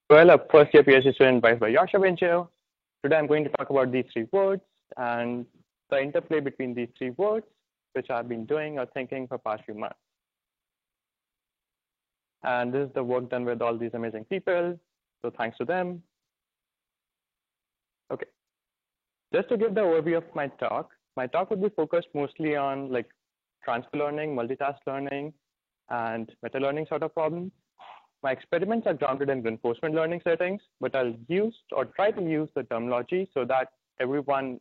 Well, a first year PhD student advised by Yasha Venture. Today I'm going to talk about these three words and the interplay between these three words, which I've been doing or thinking for past few months. And this is the work done with all these amazing people. So thanks to them. Okay. Just to give the overview of my talk would be focused mostly on like transfer learning, multitask learning, and meta learning sort of problems. My experiments are grounded in reinforcement learning settings, but I'll use or try to use the terminology so that everyone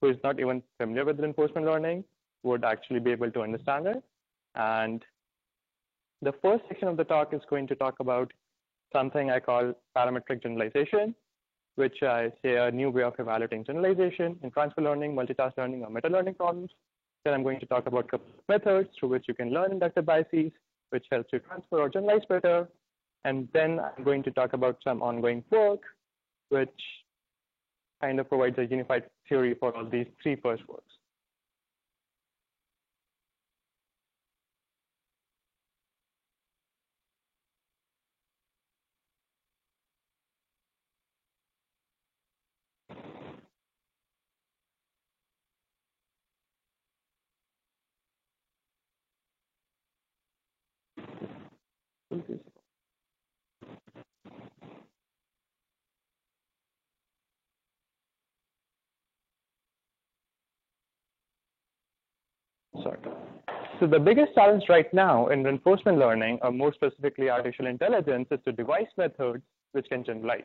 who is not even familiar with reinforcement learning would actually be able to understand it. And the first section of the talk is going to talk about something I call parametric generalization, which I say a new way of evaluating generalization in transfer learning, multitask learning, or meta learning problems. Then I'm going to talk about a couple of methods through which you can learn inductive biases, which helps you transfer or generalize better. And then I'm going to talk about some ongoing work, which kind of provides a unified theory for all these three first works. Sorry. So the biggest challenge right now in reinforcement learning, or more specifically artificial intelligence, is to devise methods which can generalize.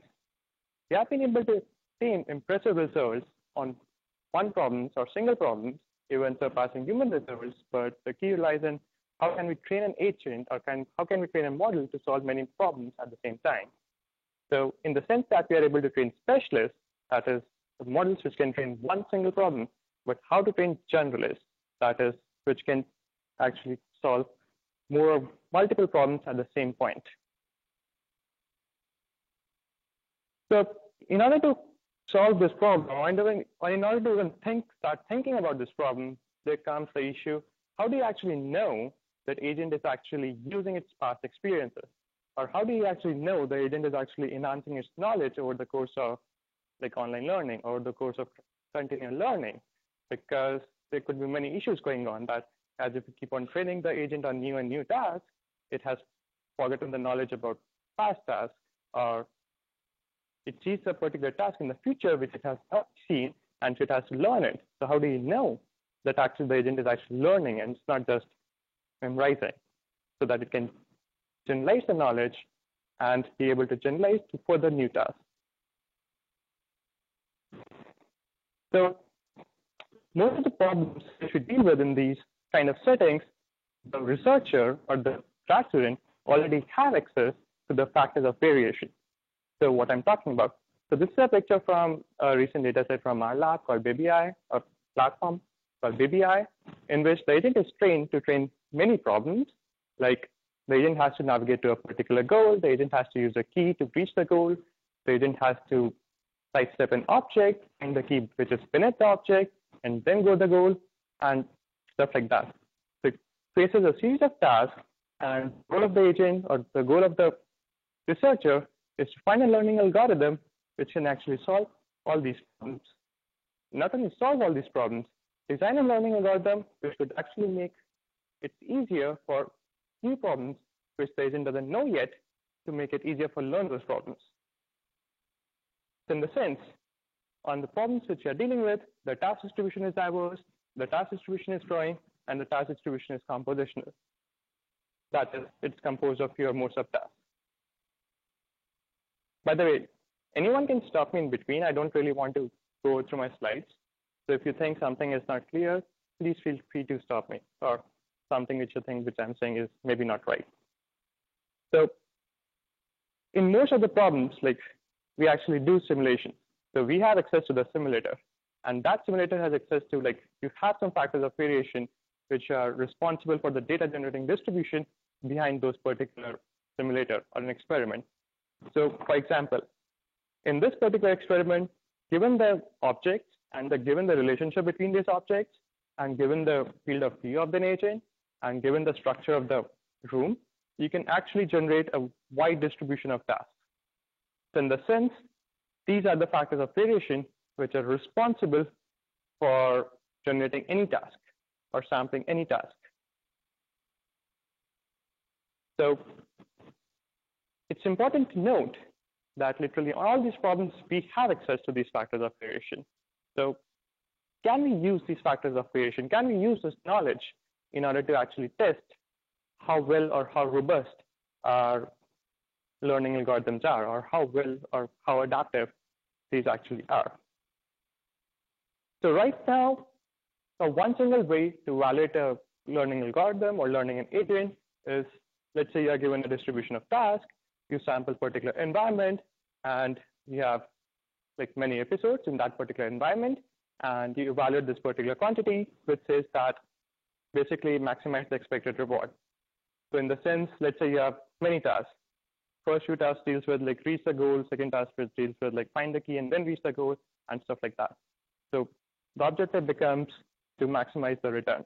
We have been able to obtain impressive results on one problems or single problems, even surpassing human results, but the key lies in how can we train an agent or how can we train a model to solve many problems at the same time. So in the sense that we are able to train specialists, that is the models which can train one single problem, but how to train generalists, that is which can actually solve multiple problems at the same point. So in order to solve this problem, or in order to even start thinking about this problem, there comes the issue, how do you actually know that agent is actually using its past experiences? Or how do you actually know the agent is actually enhancing its knowledge over the course of like online learning or the course of continual learning? Because there could be many issues going on that as if you keep on training the agent on new and new tasks, it has forgotten the knowledge about past tasks, or it sees a particular task in the future which it has not seen and it has to learn it. So how do you know that actually the agent is actually learning and it's not just memorizing, so that it can generalize the knowledge and be able to generalize to further new tasks? So most of the problems that we deal with in these kind of settings, the researcher or the grad student already have access to the factors of variation. So what I'm talking about. So this is a picture from a recent data set from our lab called BabyEye, a platform called BabyEye, in which the agent is trained to train many problems. Like the agent has to navigate to a particular goal, the agent has to use a key to reach the goal, the agent has to sidestep an object, and the key which is beneath the object, and then go to the goal, and stuff like that. So it faces a series of tasks, and the goal of the agent or the goal of the researcher is to find a learning algorithm which can actually solve all these problems. Not only solve all these problems, design a learning algorithm which would actually make it easier for new problems which the agent doesn't know yet, to make it easier for learn those problems. So in the sense, on the problems which you are dealing with, the task distribution is diverse, the task distribution is drawing, and the task distribution is compositional. That is, it's composed of fewer more subtasks. By the way, anyone can stop me in between. I don't really want to go through my slides. So if you think something is not clear, please feel free to stop me, or something which you think which I'm saying is maybe not right. So in most of the problems, like we actually do simulation. So we have access to the simulator, and that simulator has access to, like, you have some factors of variation which are responsible for the data generating distribution behind those particular simulator or an experiment. So for example, in this particular experiment, given the objects and given the relationship between these objects, and given the field of view of the agent, and given the structure of the room, you can actually generate a wide distribution of tasks. So in the sense, these are the factors of variation which are responsible for generating any task or sampling any task. So it's important to note that literally all these problems, we have access to these factors of variation. So can we use these factors of variation? Can we use this knowledge in order to actually test how well or how robust our learning algorithms are, or how well or how adaptive these actually are? So right now, one single way to evaluate a learning algorithm or learning an agent is, let's say you are given a distribution of tasks, you sample particular environment, and you have like many episodes in that particular environment, and you evaluate this particular quantity, which says that basically maximize the expected reward. So in the sense, let's say you have many tasks. First few tasks deals with like reach the goal, second task deals with like find the key and then reach the goal and stuff like that. So the objective becomes to maximize the return.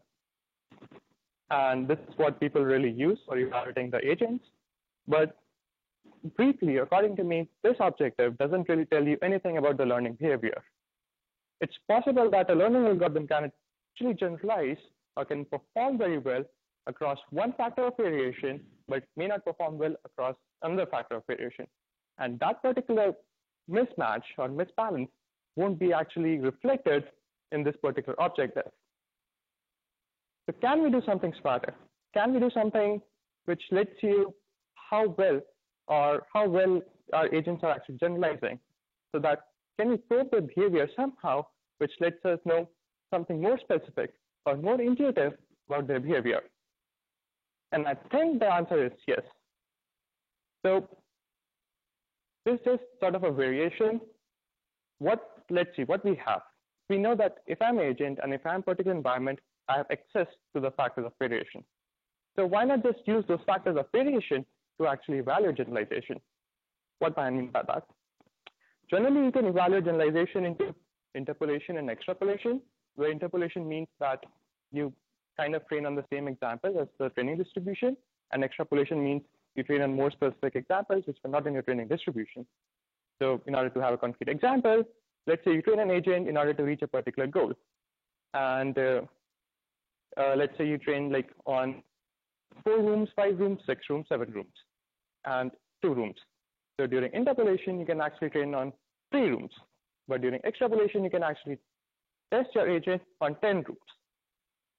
And this is what people really use for evaluating the agents. But briefly, according to me, this objective doesn't really tell you anything about the learning behavior. It's possible that a learning algorithm can actually generalize or can perform very well across one factor of variation, but may not perform well across another factor of variation. And that particular mismatch or misbalance won't be actually reflected in this particular objective. So can we do something smarter? Can we do something which lets you how well our agents are actually generalizing, so that can we probe the behavior somehow which lets us know something more specific or more intuitive about their behavior? And I think the answer is yes. So this is sort of a variation. Let's see what we have. We know that if I'm an agent and if I'm a particular environment, I have access to the factors of variation. So why not just use those factors of variation to actually evaluate generalization? What do I mean by that? Generally, you can evaluate generalization into interpolation and extrapolation, where interpolation means that you kind of train on the same example as the training distribution, and extrapolation means you train on more specific examples which are not in your training distribution. So in order to have a concrete example, let's say you train an agent in order to reach a particular goal. And let's say you train like on 4 rooms, 5 rooms, 6 rooms, 7 rooms, and 2 rooms. So during interpolation, you can actually train on 3 rooms. But during extrapolation, you can actually test your agent on 10 rooms.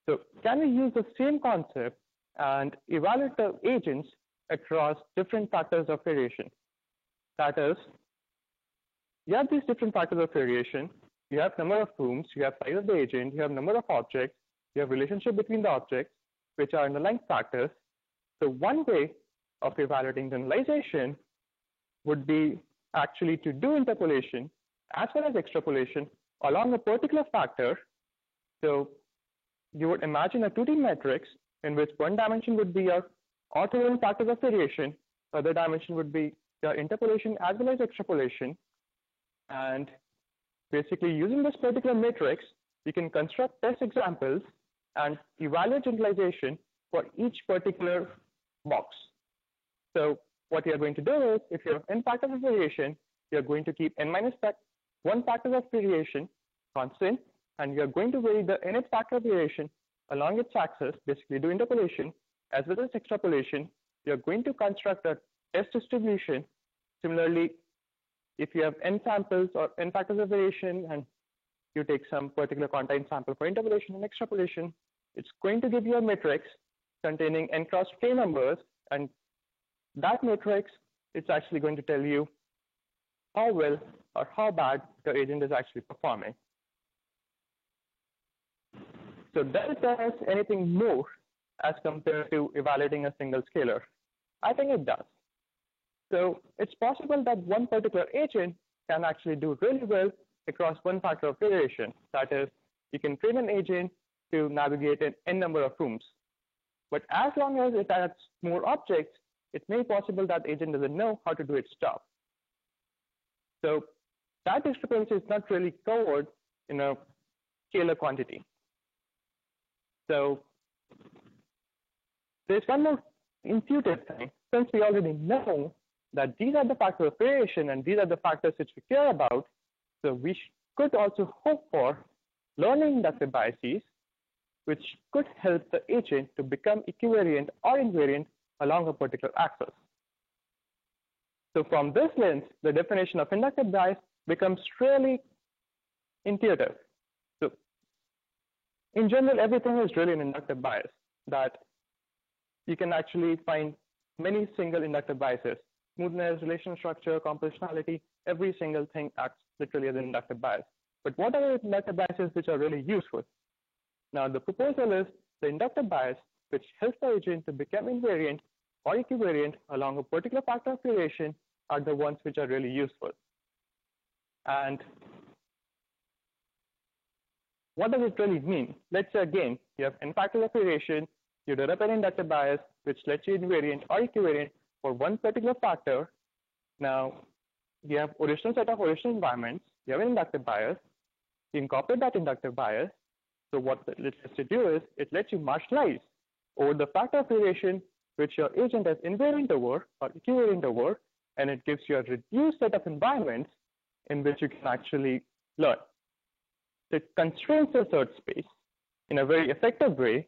So can we use the same concept and evaluate the agents across different factors of variation? That is, you have these different factors of variation. You have number of rooms, you have size of the agent, you have number of objects, you have relationship between the objects, which are underlying factors. So one way of evaluating generalization would be actually to do interpolation as well as extrapolation along a particular factor. So you would imagine a 2D matrix in which one dimension would be your orthogonal factors of variation, other dimension would be your interpolation as well as extrapolation. And basically using this particular matrix, you can construct test examples and evaluate generalization for each particular box. So what you're going to do is, if you have n factors of variation, you're going to keep n minus 1 factors of variation constant, and you're going to vary the nth factor of variation along its axis, basically do interpolation, as well as extrapolation. You're going to construct a test distribution. Similarly, if you have n samples or n factors of variation, and you take some particular quantile sample for interpolation and extrapolation, it's going to give you a matrix containing n cross k numbers, and that matrix is actually going to tell you how well or how bad the agent is actually performing. So does it tell us anything more as compared to evaluating a single scalar? I think it does. So it's possible that one particular agent can actually do really well across one factor of variation. That is, you can train an agent to navigate an n number of rooms. But as long as it adds more objects, it may be possible that the agent doesn't know how to do its job. So that discrepancy is not really covered in a scalar quantity. So there's one more intuitive thing. Since we already know that these are the factors of variation and these are the factors which we care about. So we could also hope for learning inductive biases, which could help the agent to become equivariant or invariant along a particular axis. So from this lens, the definition of inductive bias becomes really intuitive. So in general, everything is really an inductive bias, that you can actually find many single inductive biases. Smoothness, relation structure, compositionality, every single thing acts literally as an inductive bias. But what are the inductive biases which are really useful? Now, the proposal is the inductive bias, which helps the agent to become invariant or equivariant along a particular factor of variation, are the ones which are really useful. And what does it really mean? Let's say again, you have n factors of variation, you develop an inductive bias, which lets you invariant or equivariant for one particular factor. Now, you have original set of original environments, you have an inductive bias, you incorporate that inductive bias. So what it lets you do is, it lets you marginalize over the factor of variation which your agent is invariant over or equivariant over, and it gives you a reduced set of environments in which you can actually learn. So it constrains the search space in a very effective way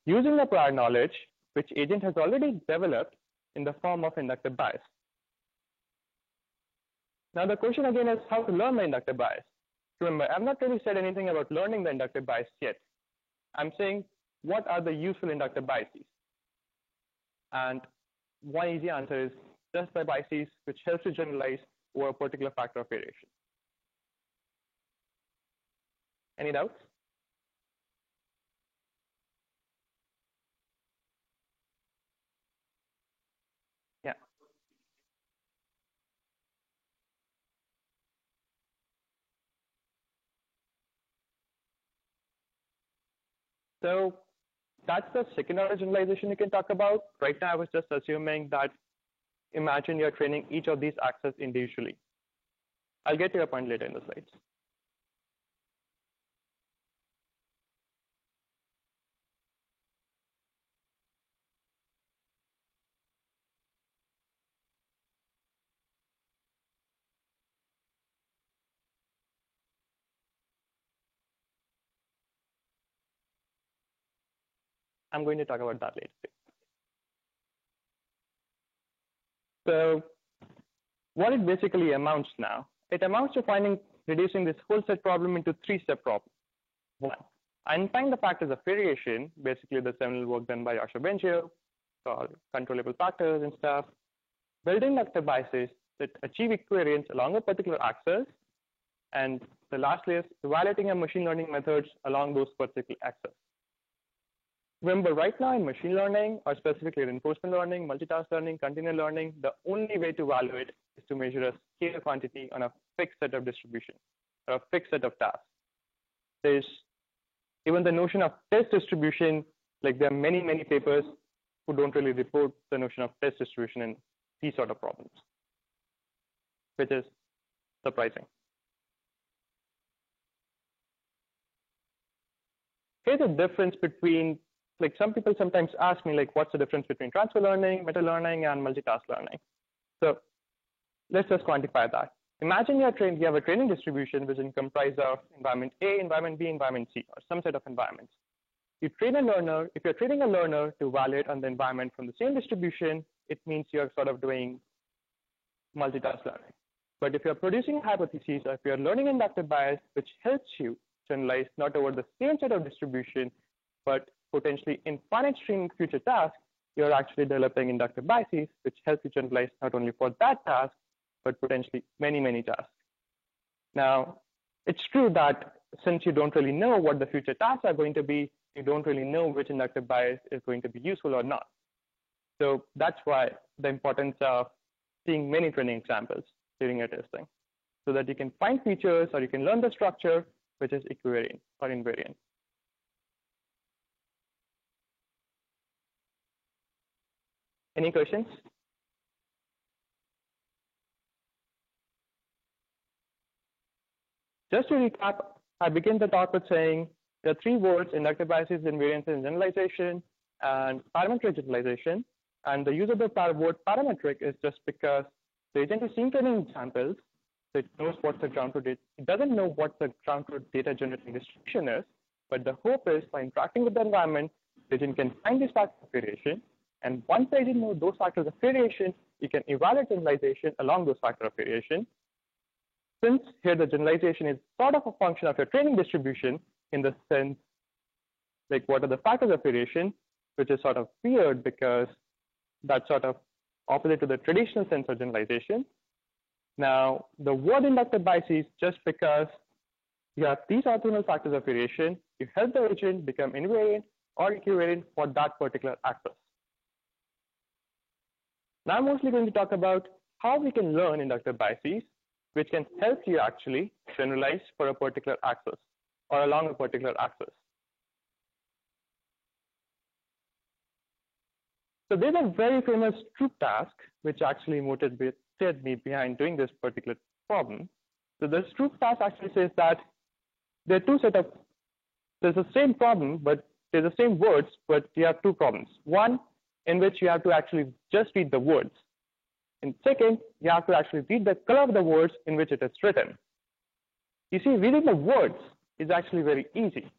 using the prior knowledge which agent has already developed in the form of inductive bias. Now the question again is how to learn the inductive bias. Remember, I've not really said anything about learning the inductive bias yet. I'm saying what are the useful inductive biases? And one easy answer is just the biases which helps you generalize over a particular factor of variation. Any doubts? Yeah. So that's the second order generalization you can talk about. Right now, I was just assuming that imagine you're training each of these axes individually. I'll get to your point later in the slides. I'm going to talk about that later. So what it basically amounts now, it amounts to reducing this whole set problem into three-step problem. One, identifying the factors of variation, basically the seminal work done by Yoshua Bengio, called controllable factors and stuff, building inductive biases that achieve equivariance along a particular axis, and the last is evaluating a machine learning methods along those particular axes. Remember, right now in machine learning, or specifically reinforcement learning, multitask learning, continual learning, the only way to evaluate is to measure a scalar quantity on a fixed set of distribution, or a fixed set of tasks. There's even the notion of test distribution, like there are many, many papers who don't really report the notion of test distribution in these sort of problems, which is surprising. Here's the difference between, like some people sometimes ask me, like, what's the difference between transfer learning, meta learning, and multitask learning? So let's just quantify that. Imagine you have a training distribution which is comprised of environment A, environment B, environment C, or some set of environments. You train a learner. If you're training a learner to evaluate on the environment from the same distribution, it means you're sort of doing multitask learning. But if you're producing a hypothesis, or if you're learning inductive bias, which helps you generalize not over the same set of distribution, but potentially infinite stream future tasks, you're actually developing inductive biases, which help you generalize not only for that task, but potentially many, many tasks. Now, it's true that since you don't really know what the future tasks are going to be, you don't really know which inductive bias is going to be useful or not. So that's why the importance of seeing many training examples during your testing, so that you can find features or you can learn the structure which is equivariant or invariant. Any questions? Just to recap, I began the talk with saying there are three words: inductive biases, invariance, and generalization, and parametric generalization. And the use of the word parametric is just because The agent is seeing training examples, so it knows what's the ground truth data. It doesn't know what the ground truth data generating distribution is, but the hope is by interacting with the environment, the agent can find these factors of variation. And once the agent knows those factors of variation, you can evaluate generalization along those factors of variation. Since here the generalization is sort of a function of your training distribution in the sense, like what are the factors of variation, which is sort of weird because that's sort of opposite to the traditional sense of generalization. Now, the word inductive biases, just because you have these orthogonal factors of variation, you help the agent become invariant or equivariant for that particular axis. Now I'm mostly going to talk about how we can learn inductive biases, which can help you actually generalize for a particular axis or along a particular axis. So there's a very famous truth task, which actually motivated me behind doing this particular problem. So this truth task actually says that there are two sets of, there's the same problem, but there's the same words, but you have two problems. One, in which you have to actually just read the words. And second, you have to actually read the color of the words in which it is written. You see, reading the words is actually very easy,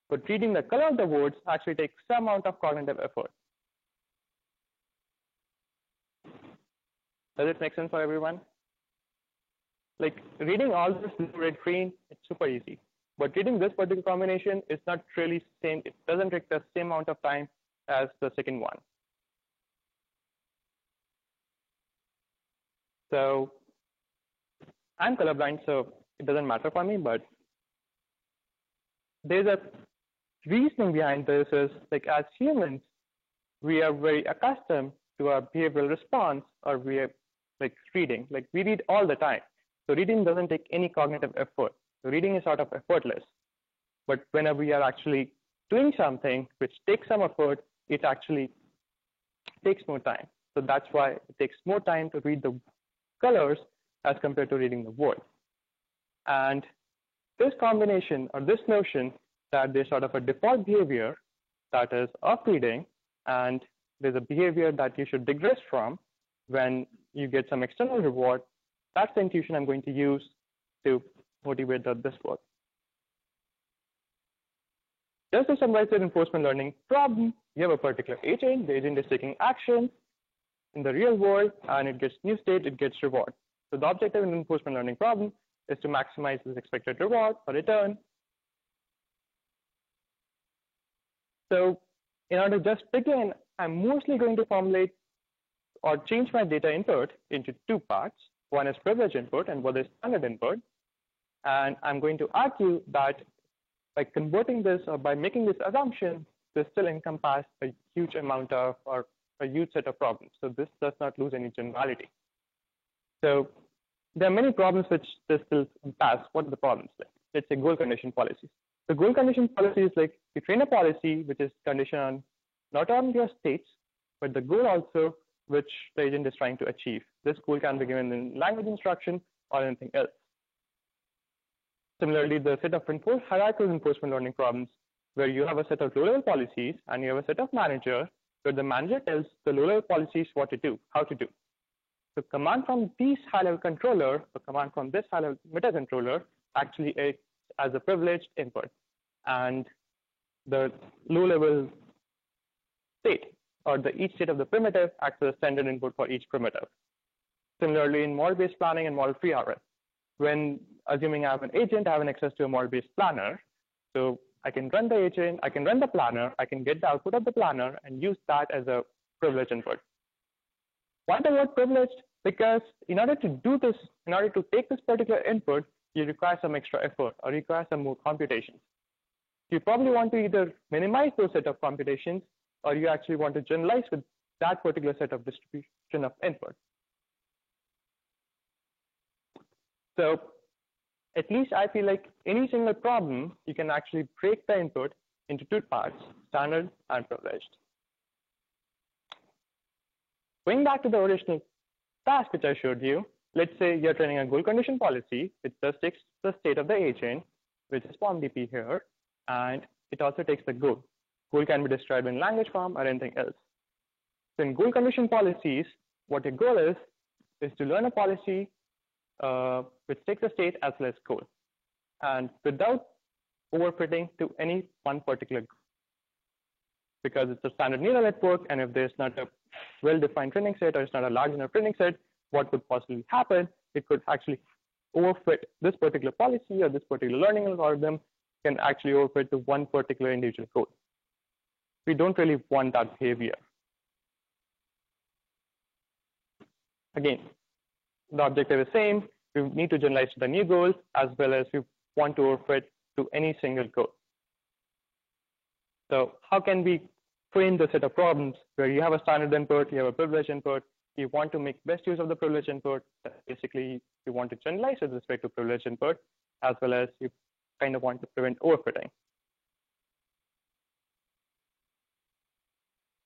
but reading the color of the words actually takes some amount of cognitive effort. Does it make sense for everyone? Like reading all this blue, red, green, it's super easy. But reading this particular combination is not really same. It doesn't take the same amount of time as the second one. So I'm colorblind, so it doesn't matter for me, but there's a reasoning behind this is like as humans, we are very accustomed to our behavioral response or we are like reading, like we read all the time. So reading doesn't take any cognitive effort. So reading is sort of effortless. But whenever we are actually doing something which takes some effort, it actually takes more time. So that's why it takes more time to read the colors as compared to reading the words. And this combination or this notion that there's sort of a default behavior that is of reading and there's a behavior that you should digress from when you get some external reward, that's the intuition I'm going to use to motivate this work. Just to summarize the reinforcement learning problem, you have a particular agent, the agent is taking action in the real world and it gets new state, it gets reward. So the objective in reinforcement learning problem is to maximize this expected reward or return. So in order to just begin, I'm mostly going to formulate or change my data input into two parts. One is privileged input and one is standard input. And I'm going to argue that by converting this or by making this assumption, this still encompasses a huge amount of or a huge set of problems. So this does not lose any generality. So there are many problems which this still pass. What are the problems? Like, let's say goal condition policies. The goal condition policy is like you train a policy which is conditioned on not only your states, but the goal also which the agent is trying to achieve. This goal can be given in language instruction or anything else. Similarly, the set of hierarchical reinforcement learning problems where you have a set of low-level policies and you have a set of managers where the manager tells the low-level policies what to do, how to do. So command from these high-level controller or command from this high-level meta-controller actually acts as a privileged input. And the low-level state or the each state of the primitive acts as a standard input for each primitive. Similarly, in model-based planning and model-free RF, when assuming I have an agent, I have an access to a model-based planner. So I can run the agent, I can run the planner, I can get the output of the planner and use that as a privileged input. Why the word privileged? Because in order to do this, in order to take this particular input, you require some extra effort or require some more computations. You probably want to either minimize those set of computations or you actually want to generalize with that particular set of distribution of input. So at least I feel like any single problem, you can actually break the input into two parts, standard and privileged. Going back to the original task which I showed you, let's say you're training a goal condition policy, which just takes the state of the agent, which is POMDP here, and it also takes the goal. Goal can be described in language form or anything else. So in goal condition policies, what your goal is, is to learn a policy which takes a state as well as goal, and without overfitting to any one particular goal. Because it's a standard neural network, and if there's not a well-defined training set or it's not a large enough training set, what could possibly happen? It could actually overfit this particular policy or this particular learning algorithm can actually overfit to one particular individual goal. We don't really want that behavior. Again, the objective is same. We need to generalize to the new goals as well as we want to overfit to any single goal. So how can we frame the set of problems where you have a standard input, you have a privileged input, you want to make best use of the privileged input. Basically, you want to generalize with respect to privileged input, as well as you kind of want to prevent overfitting.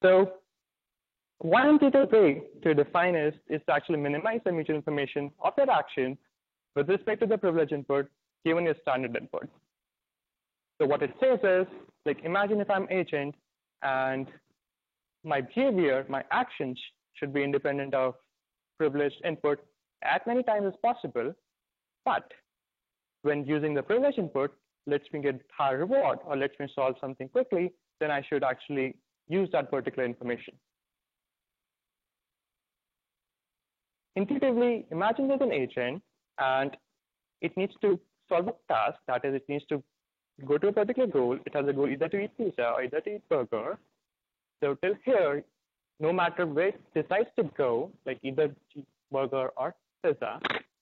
So one intuitive way to define is to actually minimize the mutual information of your actions with respect to the privileged input given your standard input. So what it says is, like, imagine if I'm agent and my behavior, my actions should be independent of privileged input as many times as possible. But when using the privileged input, lets me get higher reward or lets me solve something quickly, then I should actually use that particular information. Intuitively, imagine there's an agent and it needs to solve a task. That is, it needs to go to a particular goal. It has a goal either to eat pizza or either to eat burger. So till here, no matter where it decides to go, like either burger or pizza,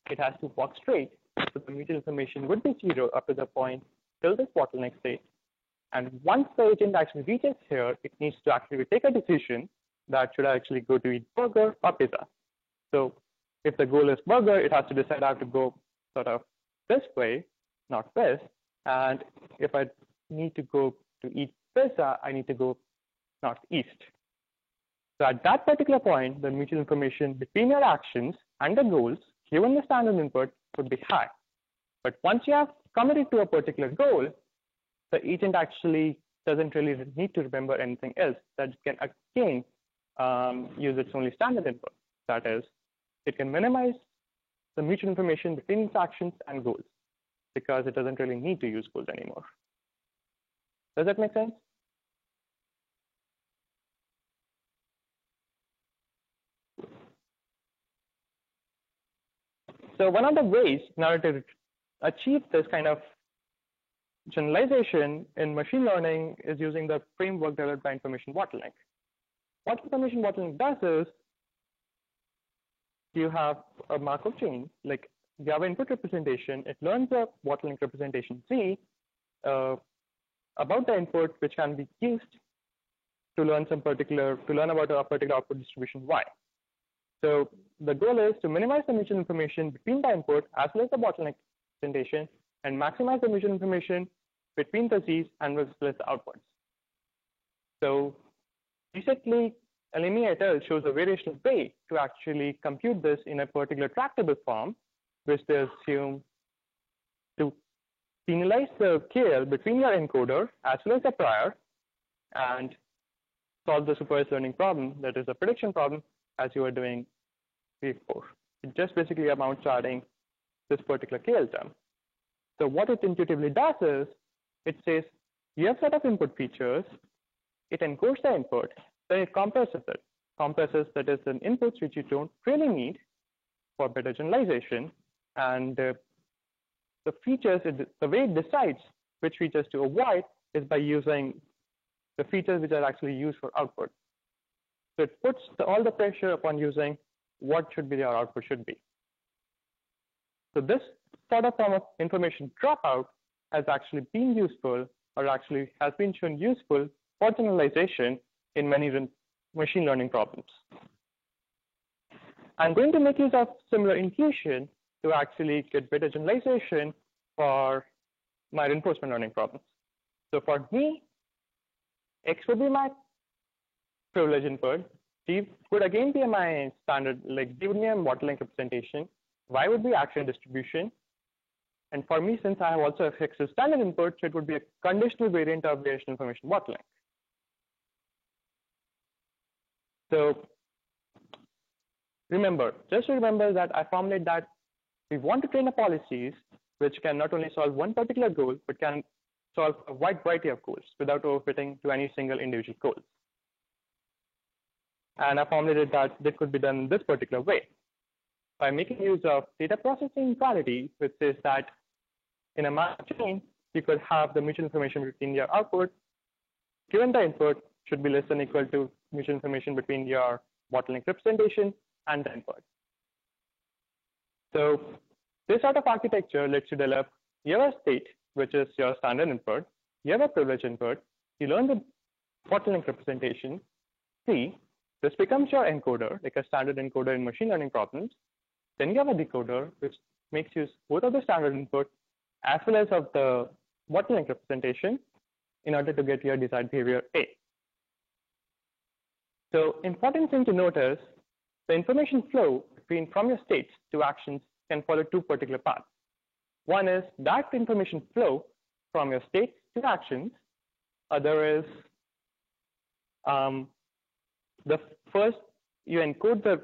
it has to walk straight. So the mutual information would be zero up to the point till this bottleneck state. And once the agent actually reaches here, it needs to actually take a decision that should I actually go to eat burger or pizza. So if the goal is burger, it has to decide I have to go sort of this way, not this. And if I need to go to eat pizza, I need to go northeast. So at that particular point, the mutual information between your actions and the goals, given the standard input, would be high. But once you have committed to a particular goal, the agent actually doesn't really need to remember anything else. That can again use its only standard input. That is, it can minimize the mutual information between its actions and goals because it doesn't really need to use goals anymore. Does that make sense? So one of the ways in order to achieve this kind of generalization in machine learning is using the framework developed by information bottleneck. What information bottleneck does is you have a Markov chain, like you have input representation, it learns a bottleneck representation Z about the input, which can be used to learn about a particular output distribution Y. So the goal is to minimize the mutual information between the input as well as the bottleneck representation and maximize the mutual information between the Z's and as well as the outputs. So recently, Alimi et al. Shows a variational way to actually compute this in a particular tractable form, which they assume to penalize the KL between your encoder as well as the prior and solve the supervised learning problem, that is a prediction problem, as you were doing before. It just basically amounts to adding this particular KL term. So what it intuitively does is, it says, you have a set of input features, it encodes the input, then it compresses it. Compresses, that is, an inputs which you don't really need for better generalization. And the features, the way it decides which features to avoid is by using the features which are actually used for output. So it puts all the pressure upon using what should be your output should be. So this sort of form of information dropout has actually been useful, or actually has been shown useful for generalization in many machine learning problems. I'm going to make use of similar intuition to actually get better generalization for my reinforcement learning problems. So for me, X would be my privilege input, D would again be my standard, like D would be a bottleneck representation, Y would be action distribution, and for me, since I have also X as standard input, so it would be a conditional variant of variational information bottleneck. just remember that I formulate that we want to train a policies which can not only solve one particular goal, but can solve a wide variety of goals without overfitting to any single individual goal. And I formulated that this could be done in this particular way by making use of data processing equality, which says that in a math chain, you could have the mutual information between your output, given the input, should be less than or equal to mutual information between your bottleneck representation and the input. So this sort of architecture lets you develop your state, which is your standard input. You have a privileged input. You learn the bottleneck representation. C, this becomes your encoder, like a standard encoder in machine learning problems. Then you have a decoder, which makes use both of the standard input as well as of the bottleneck representation in order to get your desired behavior A. So important thing to note is the information flow from your states to actions can follow two particular paths. One is that information flow from your states to actions. Other is the first you encode the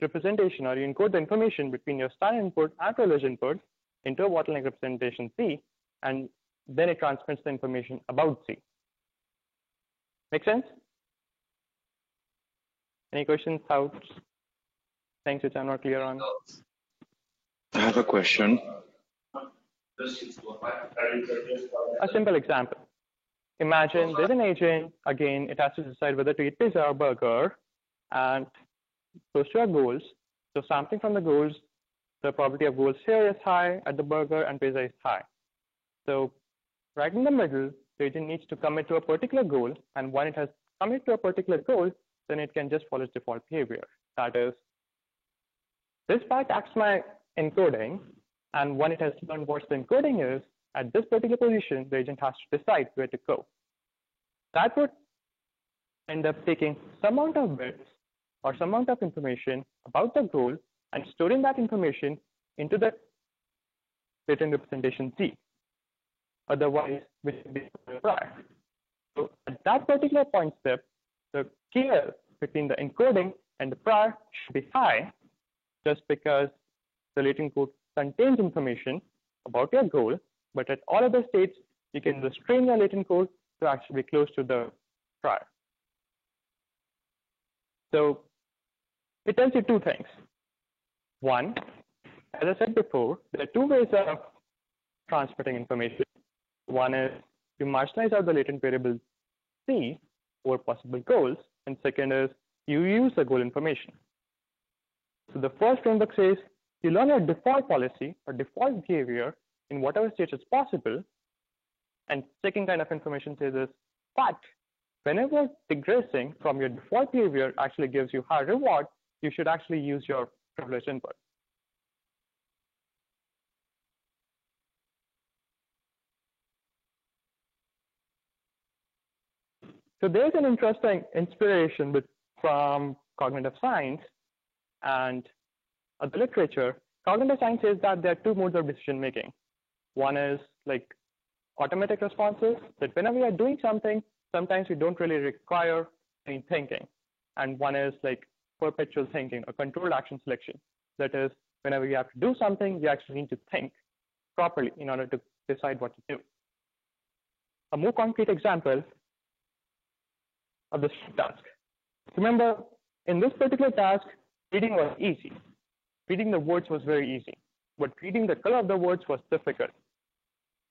representation, or you encode the information between your standard input and privileged input into a bottleneck representation C, and then it transmits the information about C. Make sense? Any questions, doubts, things which I'm not clear on? I have a question. A simple example. Imagine there's an agent, again, it has to decide whether to eat pizza or burger, and close to our goals. So sampling from the goals, the probability of goals here is high, at the burger and pizza is high. So right in the middle, the agent needs to commit to a particular goal, and when it has committed to a particular goal, then it can just follow its default behavior. That is, this part acts my encoding, and when it has learned what the encoding is, at this particular position, the agent has to decide where to go. That would end up taking some amount of bits or some amount of information about the goal and storing that information into the latent representation Z. Otherwise, which would be prior. So at that particular point step, the KL between the encoding and the prior should be high, just because the latent code contains information about your goal, but at all other states, you can restrain your latent code to actually be close to the prior. So it tells you two things. One, as I said before, there are two ways of transmitting information. One is you marginalize out the latent variable C over possible goals, and second is you use the goal information. So the first framework says you learn your default policy or default behavior in whatever state is possible, and second kind of information says is, but whenever digressing from your default behavior actually gives you high reward, you should actually use your privileged input. So there's an interesting inspiration from cognitive science and the literature. Cognitive science says that there are two modes of decision making. One is like automatic responses, that whenever we are doing something, sometimes we don't really require any thinking. And one is like perpetual thinking, or controlled action selection. That is, whenever you have to do something, you actually need to think properly in order to decide what to do. A more concrete example of this task. Remember, in this particular task, reading was easy. Reading the words was very easy, but reading the color of the words was difficult.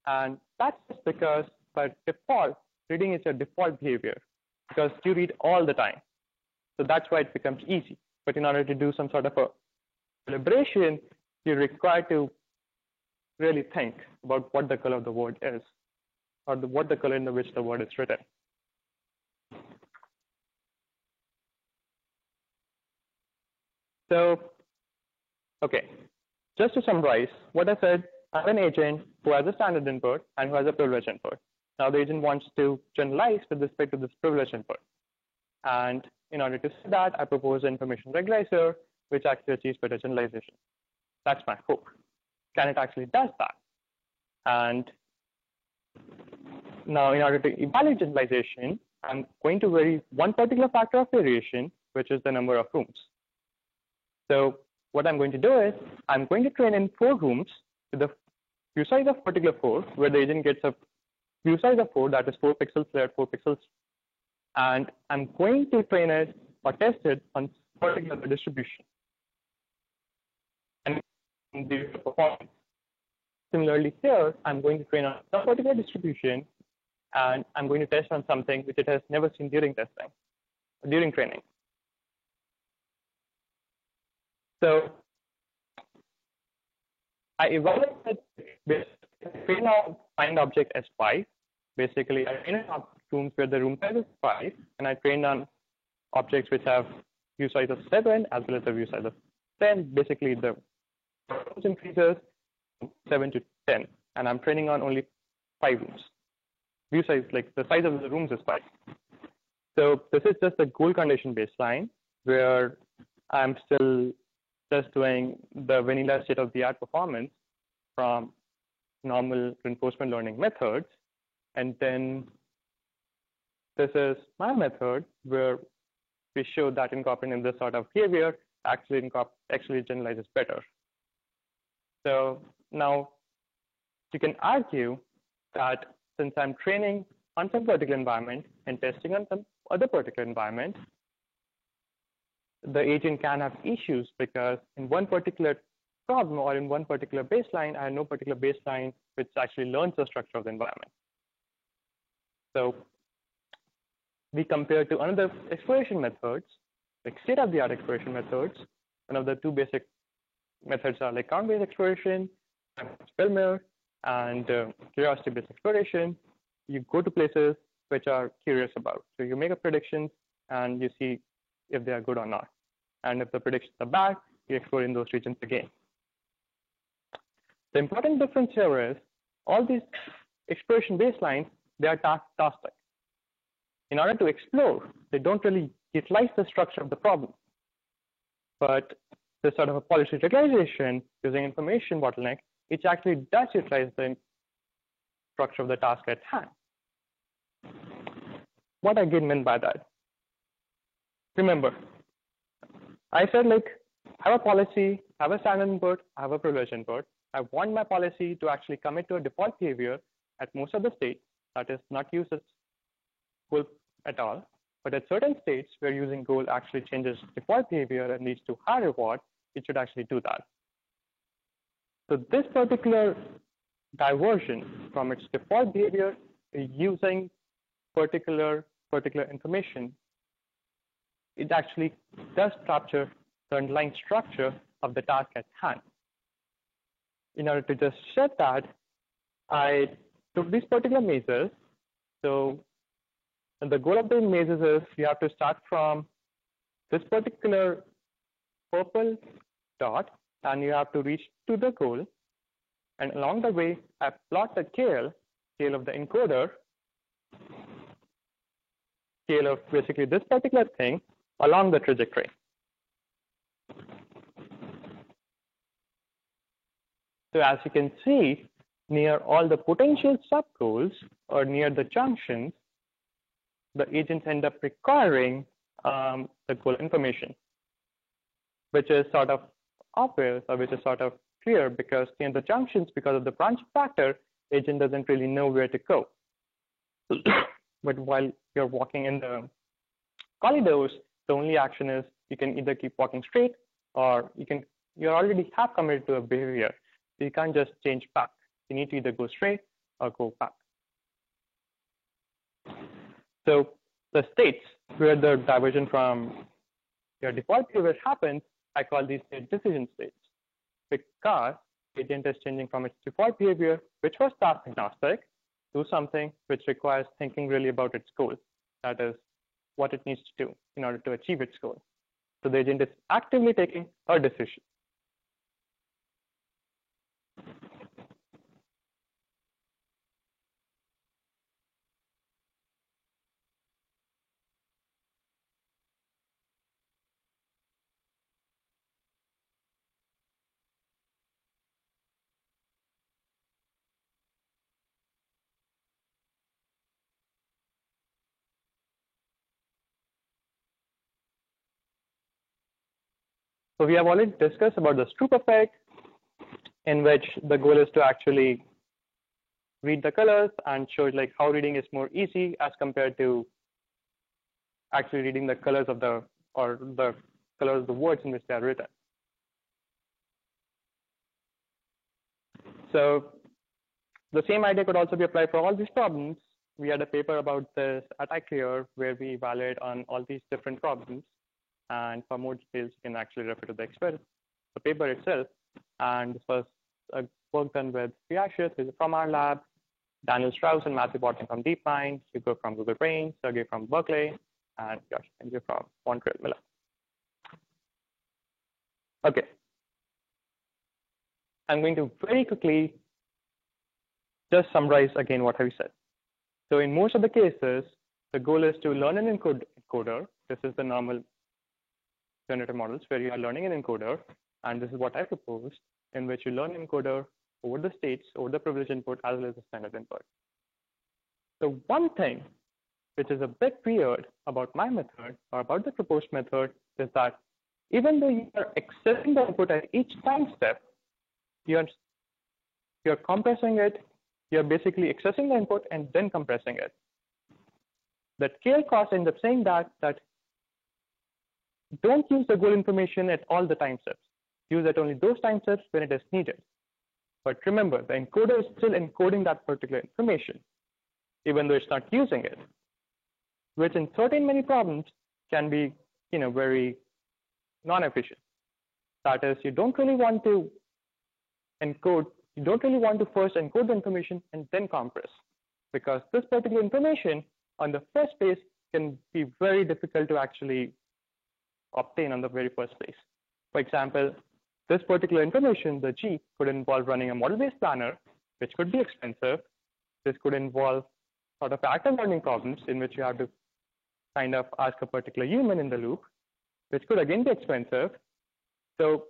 And that's just because by default, reading is your default behavior, because you read all the time. So that's why it becomes easy. But in order to do some sort of a deliberation, you're required to really think about what the color of the word is, or what the color in which the word is written. So, okay, just to summarize what I said, I have an agent who has a standard input and who has a privileged input. Now the agent wants to generalize with respect to this privileged input. And in order to see that, I propose an information regularizer, which actually achieves better generalization. That's my hope. Can it actually does that? And now in order to evaluate generalization, I'm going to vary one particular factor of variation, which is the number of rooms. So what I'm going to do is I'm going to train in 4 rooms with the view size of particular 4, where the agent gets a view size of 4, that is 4 pixels layered 4 pixels. And I'm going to train it or test it on particular distribution and the performance. Similarly here, I'm going to train on some particular distribution, and I'm going to test on something which it has never seen during testing, during training. So I evaluated train on find object as 5. Basically, I trained on rooms where the room size is 5, and I trained on objects which have view size of 7 as well as the view size of 10. Basically, the rooms increases from 7 to 10, and I'm training on only 5 rooms. View size, like the size of the rooms is 5. So this is just the goal condition baseline, where I'm still just doing the vanilla state-of-the-art performance from normal reinforcement learning methods. And then this is my method where we show that incorporating this sort of behavior actually generalizes better. So now you can argue that since I'm training on some particular environment and testing on some other particular environment, the agent can have issues because in one particular problem or in one particular baseline, I have no particular baseline which actually learns the structure of the environment. So we compare to another exploration methods, like state-of-the-art exploration methods. One of the 2 basic methods are like count-based exploration, Spellmare, and curiosity-based exploration. You go to places which are curious about. So you make a prediction and you see if they are good or not. And if the predictions are bad, you explore in those regions again. The important difference here is all these exploration baselines, they are task-like. In order to explore, they don't really utilize the structure of the problem. But this sort of a policy regularization using information bottleneck, it actually does utilize the structure of the task at hand. What I again meant by that? Remember, I said like, I have a policy, I have a standard input, I have a privileged input. I want my policy to actually commit to a default behavior at most of the states, that is not use its goal at all. But at certain states where using goal actually changes default behavior and leads to high reward, it should actually do that. So this particular diversion from its default behavior using particular information, it actually does capture the underlying structure of the task at hand. In order to just set that, I took these particular mazes. So the goal of the mazes is you have to start from this particular purple dot, and you have to reach to the goal. And along the way, I plot the scale of the encoder, scale of basically this particular thing along the trajectory. So as you can see, near all the potential subgoals or near the junctions, the agents end up requiring the goal information, which is sort of obvious or which is sort of clear because near the junctions, because of the branch factor, agent doesn't really know where to go. But while you're walking in the corridors, the only action is you can either keep walking straight or you already have committed to a behavior. So you can't just change back. You need to either go straight or go back. So the states where the diversion from your default behavior happens, I call these state decision states because agent is changing from its default behavior, which was task agnostic, to something which requires thinking really about its goal. That is what it needs to do in order to achieve its goal. So the agent is actively taking a decision. So we have already discussed about the Stroop effect, in which the goal is to actually read the colors and show like how reading is more easy as compared to actually reading the colors of the colors of the words in which they are written. So the same idea could also be applied for all these problems. We had a paper about this at iClear where we evaluate on all these different problems. And for more details, you can actually refer to the paper itself. And this was a work done with Priyash, who's from our lab, Daniel Strauss and Matthew Botkin from DeepMind, Hugo from Google Brain, Sergey from Berkeley, and Josh Andrew from Montreal Miller. Okay. I'm going to very quickly just summarize again what have we said. So in most of the cases, the goal is to learn an encoder. This is the normal generative models where you are learning an encoder. And this is what I proposed, in which you learn encoder over the states, over the privileged input, as well as the standard input. The one thing which is a bit weird about my method or about the proposed method is that even though you are accessing the input at each time step, you're compressing it. You're basically accessing the input and then compressing it. The KL cost ends up saying that don't use the goal information at all the time steps. Use it only those time steps when it is needed. But remember, the encoder is still encoding that particular information, even though it's not using it, which in certain many problems can be, very non-efficient. That is, you don't really want to encode. You don't really want to first encode the information and then compress, because this particular information on the first place can be very difficult to actually obtain on the very first place. For example, this particular information, the G, could involve running a model-based planner, which could be expensive. This could involve sort of active learning problems in which you have to kind of ask a particular human in the loop, which could again be expensive. So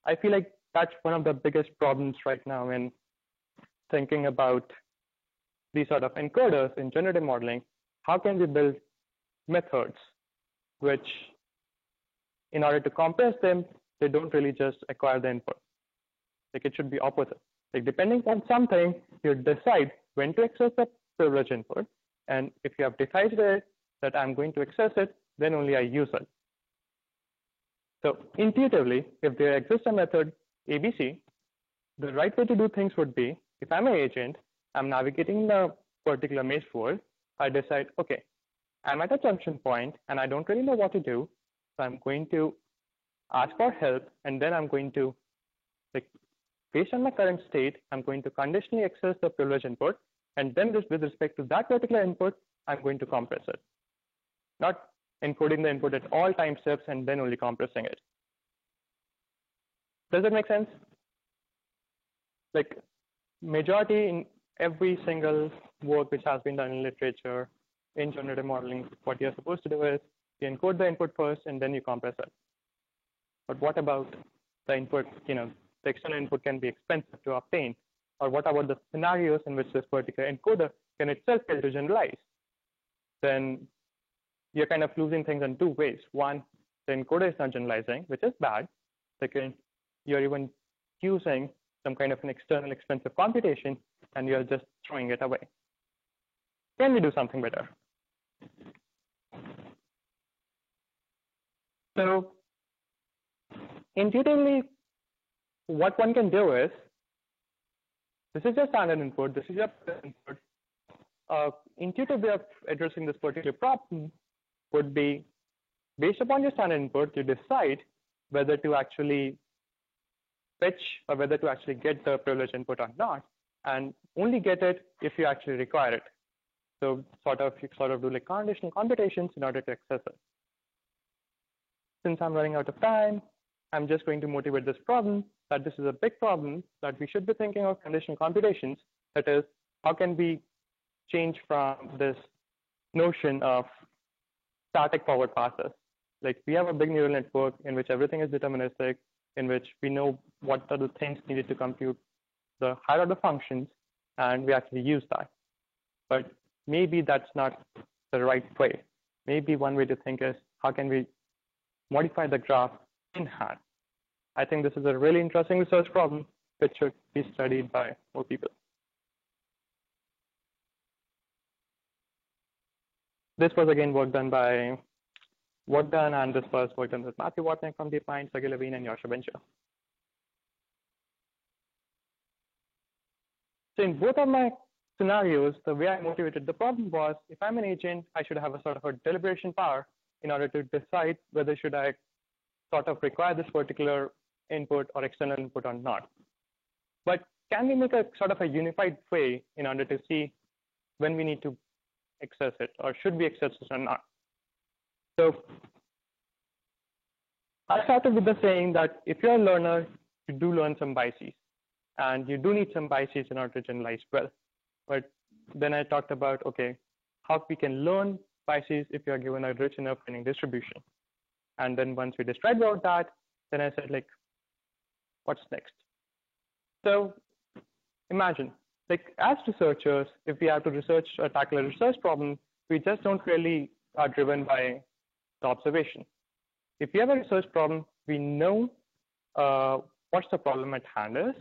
I feel like that's one of the biggest problems right now in thinking about these sort of encoders in generative modeling. How can we build methods which, in order to compress them, they don't really just acquire the input. Like it should be opposite. Like depending on something, you decide when to access the privileged input. And if you have decided that I'm going to access it, then only I use it. So intuitively, if there exists a method ABC, the right way to do things would be, if I'm an agent, I'm navigating the particular maze world, I decide, okay, I'm at a junction point and I don't really know what to do. So I'm going to ask for help, and then I'm going to, like, based on my current state, I'm going to conditionally access the privileged input, and then with respect to that particular input, I'm going to compress it. Not encoding the input at all time steps and then only compressing it. Does that make sense? Like, majority in every single work which has been done in literature, in generative modeling, what you're supposed to do is you encode the input first and then you compress it. But what about the input, the external input can be expensive to obtain? Or what about the scenarios in which this particular encoder can itself fail to generalize? Then you're kind of losing things in two ways. One, the encoder is not generalizing, which is bad. Second, you're even using some kind of an external expensive computation and you're just throwing it away. Can we do something better? So intuitively, what one can do is, this is your standard input, this is your input. Intuitive way of addressing this particular problem would be, based upon your standard input, you decide whether to actually fetch or whether to actually get the privileged input or not, and only get it if you actually require it. So you sort of do like conditional computations in order to access it. Since I'm running out of time, I'm just going to motivate this problem, that this is a big problem, that we should be thinking of conditional computations. That is, how can we change from this notion of static forward passes? Like we have a big neural network in which everything is deterministic, in which we know what are the things needed to compute the higher order functions, and we actually use that. But maybe that's not the right way. Maybe one way to think is, how can we modify the graph in hand? I think this is a really interesting research problem which should be studied by more people. This was again work done, and this was work done with Matthew Watnick from DeepMind, Sergey Levine, and Yasha Bencher. So in both of my scenarios, the way I motivated the problem was, if I'm an agent, I should have a sort of a deliberation power in order to decide whether should I sort of require this particular input or external input or not. But can we make a sort of a unified way in order to see when we need to access it, or should we access it or not? So I started with the saying that if you're a learner, you do learn some biases, and you do need some biases in order to generalize well. But then I talked about, okay, how we can learn biases if you're given a rich enough training distribution. And then once we described about that, then I said, like, what's next? So imagine, like, as researchers, if we have to research or tackle a research problem, we just don't really are driven by the observation. If we have a research problem, we know what's the problem at hand is.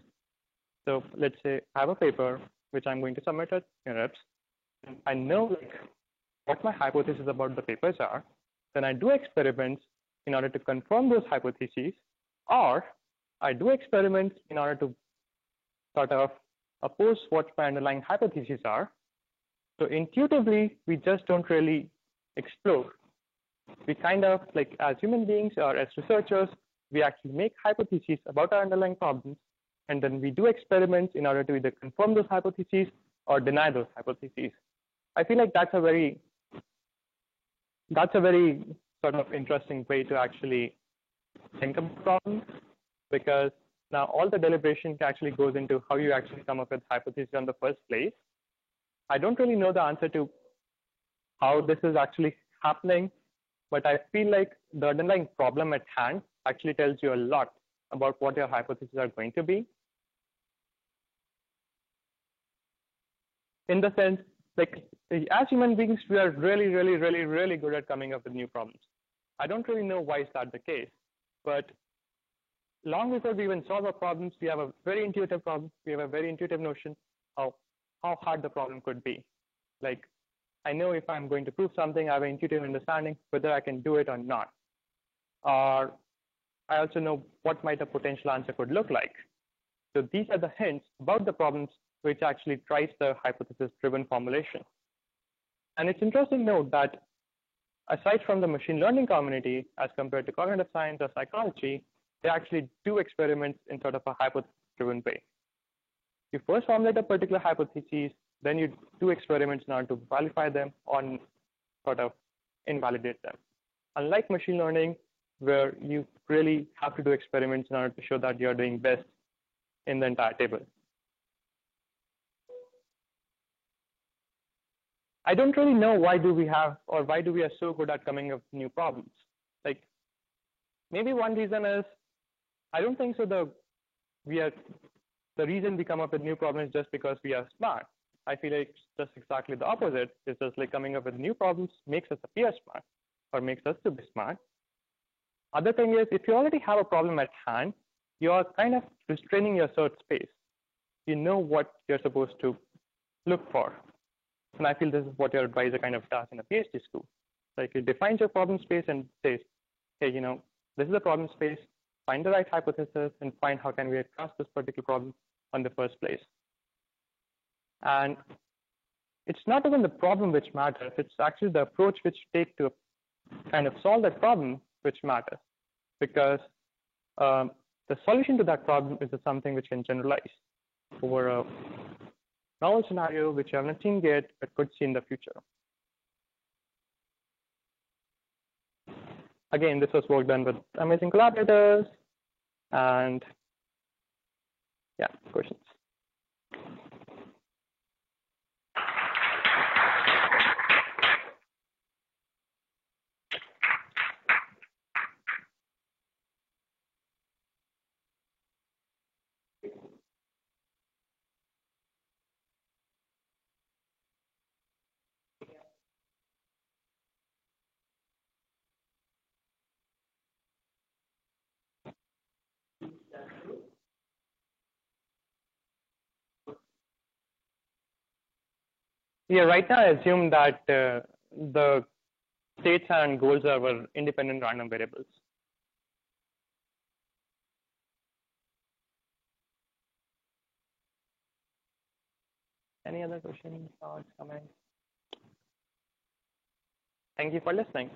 So let's say I have a paper which I'm going to submit at NeurIPS. I know, like, what my hypotheses about the papers are. Then I do experiments in order to confirm those hypotheses, or I do experiments in order to sort of oppose what my underlying hypotheses are. So intuitively, we just don't really explore. We kind of, like, as human beings or as researchers, we actually make hypotheses about our underlying problems, and then we do experiments in order to either confirm those hypotheses or deny those hypotheses. I feel like that's a very sort of interesting way to actually think about problems, because now all the deliberation actually goes into how you actually come up with hypotheses in the first place. I don't really know the answer to how this is actually happening, but I feel like the underlying problem at hand actually tells you a lot about what your hypotheses are going to be. In the sense, like, as human beings, we are really good at coming up with new problems. I don't really know why is that the case, but long before we even solve our problems, we have a very intuitive problem. We have a very intuitive notion of how hard the problem could be. Like, I know if I'm going to prove something, I have an intuitive understanding whether I can do it or not. Or I also know what might a potential answer could look like. So these are the hints about the problems which actually drives the hypothesis-driven formulation. And it's interesting to note that aside from the machine learning community, as compared to cognitive science or psychology, they actually do experiments in sort of a hypothesis-driven way. You first formulate a particular hypothesis, then you do experiments in order to validate them or sort of invalidate them. Unlike machine learning, where you really have to do experiments in order to show that you're doing best in the entire table. I don't really know why we are so good at coming up with new problems. Like, maybe one reason is, I don't think so the reason we come up with new problems is just because we are smart. I feel like it's just exactly the opposite. It's just like coming up with new problems makes us appear smart or makes us to be smart. Other thing is, if you already have a problem at hand, you're kind of restraining your search space. You know what you're supposed to look for. And I feel this is what your advisor kind of does in a PhD school. Like, it defines your problem space and says, hey, you know, this is the problem space, find the right hypothesis and find how can we address this particular problem in the first place. And it's not even the problem which matters, it's actually the approach which you take to kind of solve that problem which matters. Because the solution to that problem is something which can generalize over a novel scenario which you haven't seen yet but could see in the future. Again, this was work done with amazing collaborators, and yeah, questions. Yeah, right now I assume that the states and goals were independent random variables. Any other questions, thoughts, comments? Thank you for listening.